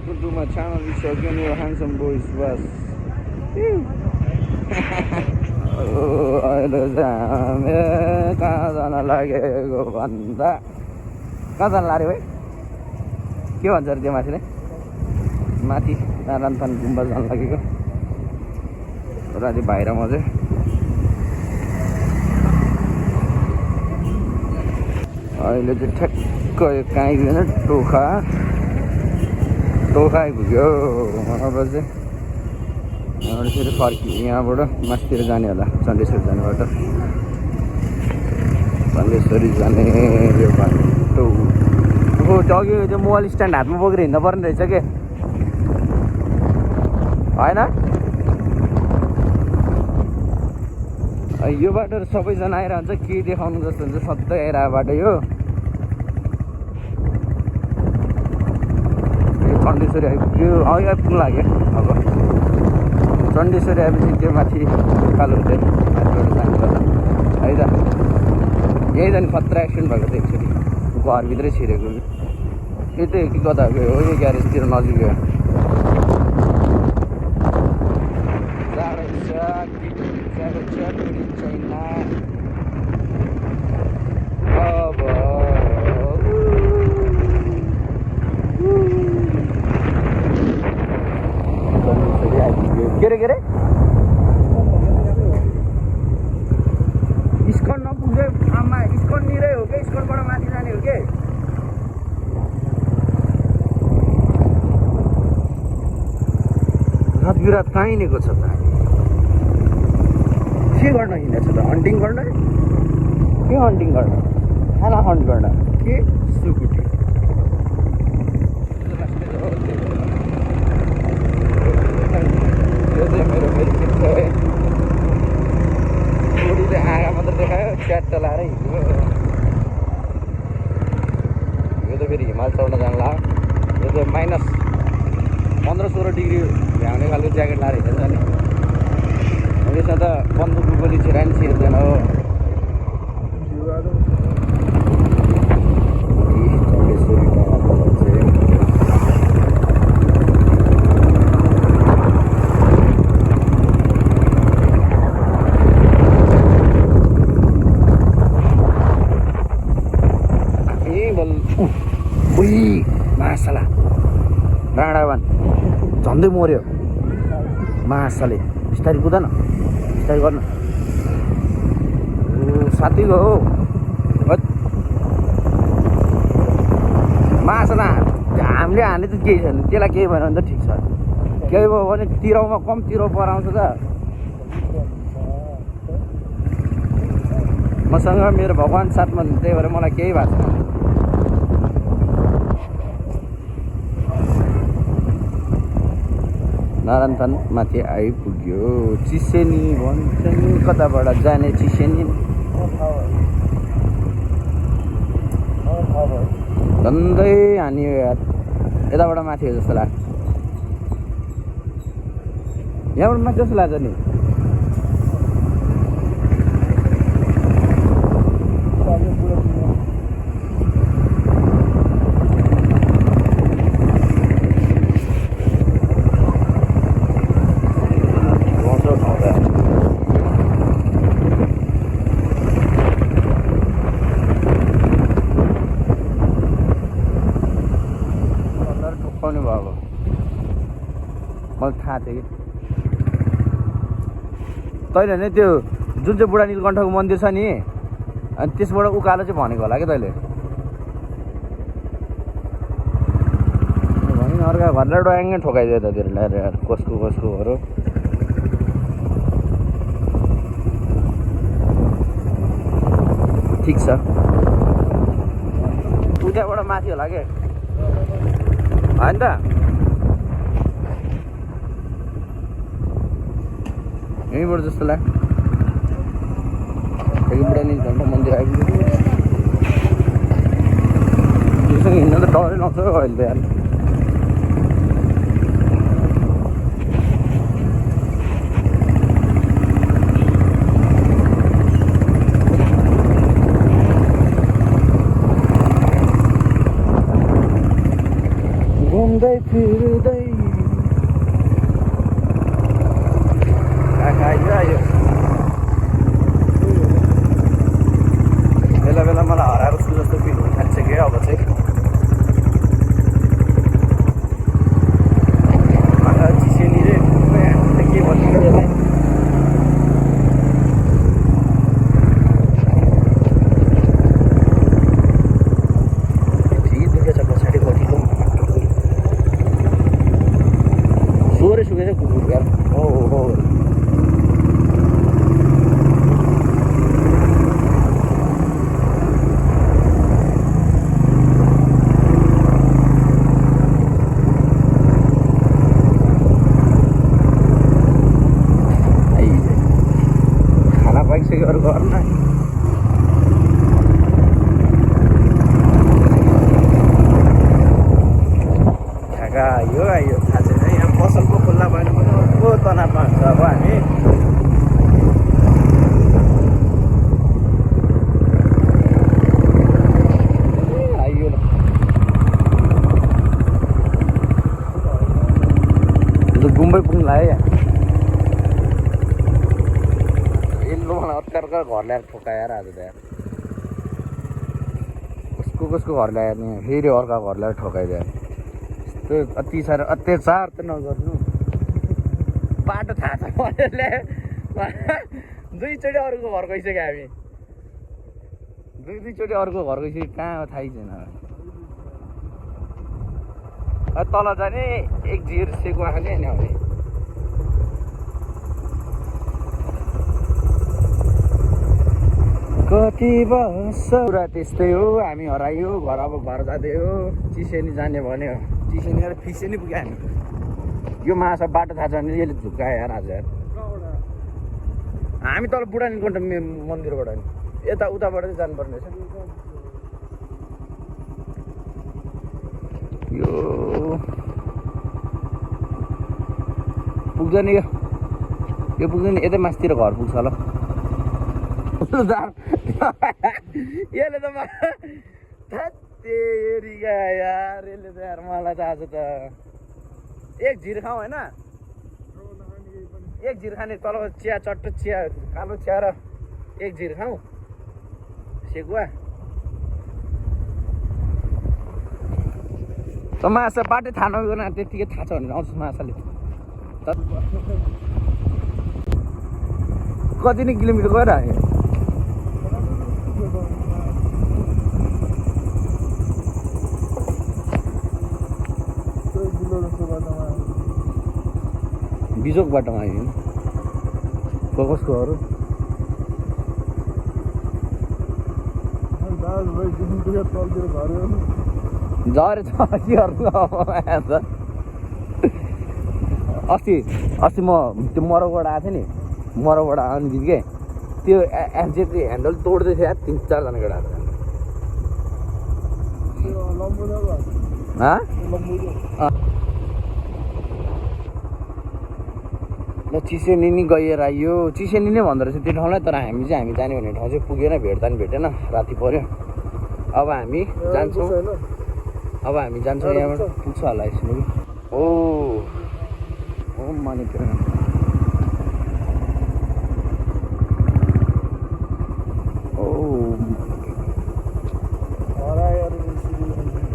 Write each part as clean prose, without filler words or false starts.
welcome to my channel. It's again your handsome boys was. अहिले चाहिँ कहाँ जान लागेको भन्दा कहाँ जान लाग्यो भाइ के भन्छ अरे त्यो माथिले माथि नारायणथान गुम्बा जान लागेको राति बाहिर म चाहिँ अहिले चाहिँ ठ्याक्क कहाँ आइपुग्यो भने टोखा आइपुग्यो अब चाहिँ फेरि फर्कियो यहाँबाट माथितिर जाने होला चण्डेश्वरी जाने बाटो चण्डेश्वरी जाने यो बाटो हो त्यो अघि त्यो मोबाइल स्ट्यान्ड हातमा बोकेर हिँड्नु पर्ने रहेछ के होइन यो बाटो सबैजना आइरहन्छ के देखाउनु जस्तो हुन्छ सधैँ आइरहेको बाटो यो चण्डेश्वरी आइपुग्यो अघि आइपुग्नु लाग्यो अब चण्डेश्वरी आएपछि त्यो माथि उकालो हुँदै माथिबाट जाने होला है त यही जाने खतरा एक्सिडेन्ट भएको थियो एकचोटि घरभित्रै छिरेको यतै कि कता गयो हो यो ग्यारेजतिर नजिक गयो के अरे स्कन नपुग्दै आमा स्कन निरै हो कि स्कनबाट माथि जाने हो कि रात बिरात कहाँ हिँडेको छ त के गर्न हिँडेको छ त हन्टिङ गर्न के हन्टिङ गर्न खाना हन्ट गर्न के सुकुटी आँखा मात्र देखायो च्याट्ट लाएर हिँड्यो यो त फेरि हिमाल चढ्न जानु लाग्यो यो त -15-16 डिग्री भ्याउने खालको ज्याकेट लाएर हिँडेछ नि यसमा त बन्दुकको गोली छिरा नि छिर्दैन हो मासला डाँडावान झन्डै मर्यो मासले बिस्तारै कुद न बिस्तारै गर्न साथीको हो मासला हामीले हाने त केही छैन त्यसलाई केही भएन भने त ठिक छ केही भयो भने तिरौमा कम तिरौ पराउँछ त मसँग मेरो भगवान् साथमा त्यही भएर मलाई केही भएको छैन नारायणथान माथि आइपुग्यो चिसेनी भन्छ नि कताबाट जाने चिसेनी झन्डै हानियो यार यताबाट माथि हो जस्तो लाग्छ यहाँबाट माथि जस्तो लाग्छ नि मलाई थाहा थियो कि तैँले नै त्यो जुन चाहिँ बुढा नीलकण्ठको मन्दिर छ नि अनि त्यसबाट उकालो चाहिँ भनेको होला क्या तैँले भने अर्का घरलाई डयाङ्गै ठोकाइदियो त त्यो यार कसकोहरू ठिक छ उताबाट माथि होला क्या होइन त यहीँबाट जस्तो लाग्यो बुढा नीलकण्ठ मन्दिर आइपुग्यो त्योसँग हिँड्न त डरै लाउँछ अहिले त यार घुम्दै हृदय आयो बेला बेला मलाई हराएर छु जस्तो फिल हुन थाल्छ कि अब चाहिँ चिसेनी रे के भन्नु यसलाई आयो थाहा छैन यहाँ पसलको खुल्ला भयो भने को तनावमा हुन्छ अब हामी आइयो गुम्बै पुग्नु लाग्यो यसले मलाई अत्यारका घर ल्याएर ठोकाएर आज त यार कसको घर ल्याएर नि फेरि अर्का घर ल्याएर ठोकाइदियो त्यो अति साह्रो अत्याचार त नगर्नु बाटो थाहा छ मैले दुईचोटि अरूको घर गइसक्यो हामी दुईचोटि अरूको घर गइसक्यो कहाँ हो थाहै छैन तल जाने एक झिर सेकुवा खाने होइन भने कति वर्ष पुरा त्यस्तै हो हामी हरायो घर अब घर जाँदै हो चिसेनी जाने भन्यो चिसेनी र फिसेनी पुग्यो हामी यो माछा बाटो थाहा छ भने यसले झुक्कायो यार आज यार हामी तल बुढानीकोट मन्दिरबाट नि यता उताबाट चाहिँ जानुपर्ने रहेछ यो पुग्छ नि यो पुग्छ नि यतै मासतिर घर पुग्छ होला यसले त तेरिका यार यसले त यार मलाई त आज त एक झिर खाउँ होइन एक झिर खाने तल चिया चट्टो चिया कालो चिया र एक झिर खाउँ सेकुवा त माछा बाटै थाहा नगर्न त्यतिकै थाहा छ भने आउँछ माछाले कति नै किलोमिटर गएर हामी बिजोक बाटोमा आयो कसको अरू झरे अस्ति म त्यो मरौबाट आएको थिएँ नि मरौबाट आउने बित्तिकै त्यो एफजेट ह्यान्डल तोड्दै थियो यार 3-4 जना केटा ल चिसेनी नि गएर आयो चिसेनी नै भन्दो रहेछ त्यो ठाउँलाई तर हामी जाने भन्ने ठाउँ चाहिँ पुगेन भेट्दा नि भेटेन राति पर्यो अब हामी जान्छौँ यहाँबाट पुग्छ होला यसमा ओ मनी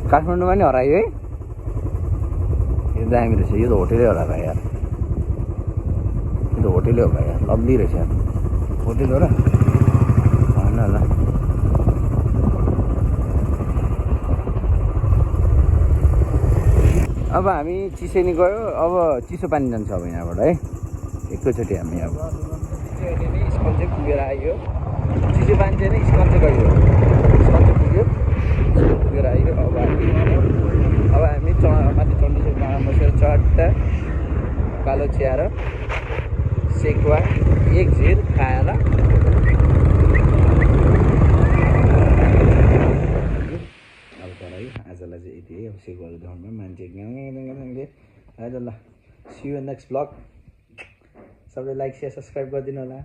काठमाडौँमा नि हरायो है यो दामी रहेछ यो त होटेलै होला भाइ यार यो त होटेलै हो भाइ यार लभली रहेछ यार होटेल हो र होइन होला अब हामी चिसेनी गयो अब चिसो पानी जान्छ अब यहाँबाट है एकैचोटि हामी अब स्कल चाहिँ पुगेर आयो चिसो पानी चाहिँ स्कल चाहिँ गयो स्कल चाहिँ पुगेर आयो अब हामी माथि चण्डीसोरमा बसेर चट्ट कालो चिया र सेकुवा एक झिर खाएर आजलाई चाहिँ यति है अब सेकुवाको ठाउँमा मान्छे आइज ल सी यु नेक्स्ट ब्लग सबैले लाइक सेयर सब्सक्राइब गरिदिनु होला।